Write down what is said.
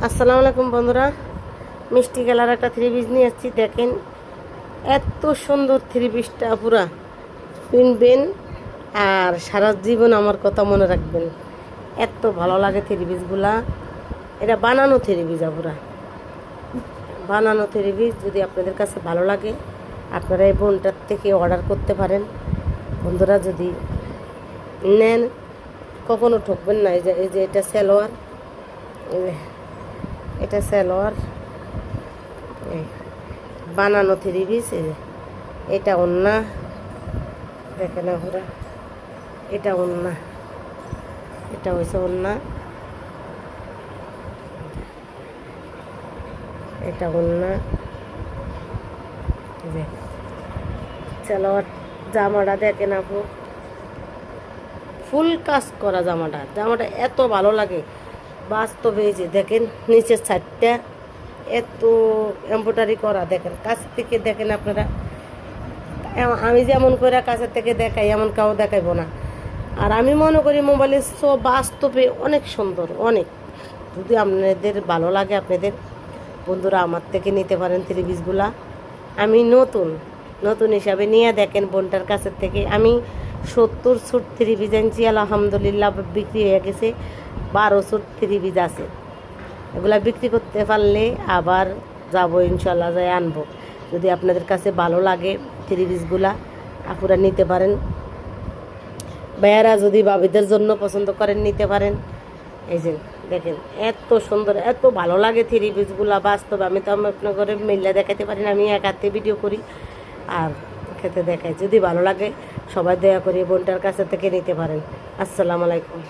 আসসালামু আলাইকুম বন্ধুরা, মিষ্টি কালার একটা থ্রি পিস নিয়ে আসছি। দেখেন এত সুন্দর থ্রি পিসটা, পুরা কিনবেন আর সারা জীবন আমার কথা মনে রাখবেন। এত ভালো লাগে থ্রি পিসগুলা। এটা বানানো থ্রি পিস, পুরা বানানো থ্রি পিস। যদি আপনাদের কাছে ভালো লাগে আপনারা এই বোনটার থেকে অর্ডার করতে পারেন। বন্ধুরা যদি নেন কখনো ঠকবেন না। এই যে এটা সালোয়ার, এটা সালোয়ার বানানো থ্রি পিস। এটা ওন্না, দেখেন পুরা এটা ওন্না, এটা হয়েছে ওন্না, এটা ওন্না। সালোয়ার জামাটা দেখেন আপু, ফুল কাজ করা জামাটা এত ভালো লাগে বাস্তবে। এই যে দেখেন নিচের সাইডটা এত এমব্রয়ডারি করা, দেখেন কাছ থেকে দেখেন আপনারা। আমি যেমন করে কাছের থেকে দেখাই এমন কাউ দেখাইব না। আর আমি মনে করি মোবাইলে সব বাস্তবে অনেক সুন্দর, অনেক। যদি আপনাদের ভালো লাগে আপনাদের বন্ধুরা আমার থেকে নিতে পারেন থ্রি পিসগুলা। আমি নতুন হিসাবে নিয়ে দেখেন বোনটার কাছের থেকে আমি 70 সুট থ্রি পিস আনছি। আলহামদুলিল্লাহ বিক্রি হয়ে গেছে। 12 সুট থ্রি পিস আছে। এগুলা বিক্রি করতে পারলে আবার যাবো ইনশাল্লাহ, যাই আনবো। যদি আপনাদের কাছে ভালো লাগে থ্রি পিসগুলা আপনারা নিতে পারেন। ভাইয়ারা যদি বাবিদের জন্য পছন্দ করেন নিতে পারেন। এই যে দেখেন এত সুন্দর, এত ভালো লাগে থ্রি পিসগুলা বাস্তব। আমি তো আপনার ঘরে মিল্লা দেখাতে পারি না, আমি এক হাতে ভিডিও করি আর খেতে দেখাই। যদি ভালো লাগে সবাই দয়া করে বোনটার কাছে থেকে নিতে পারেন। আসসালামু আলাইকুম।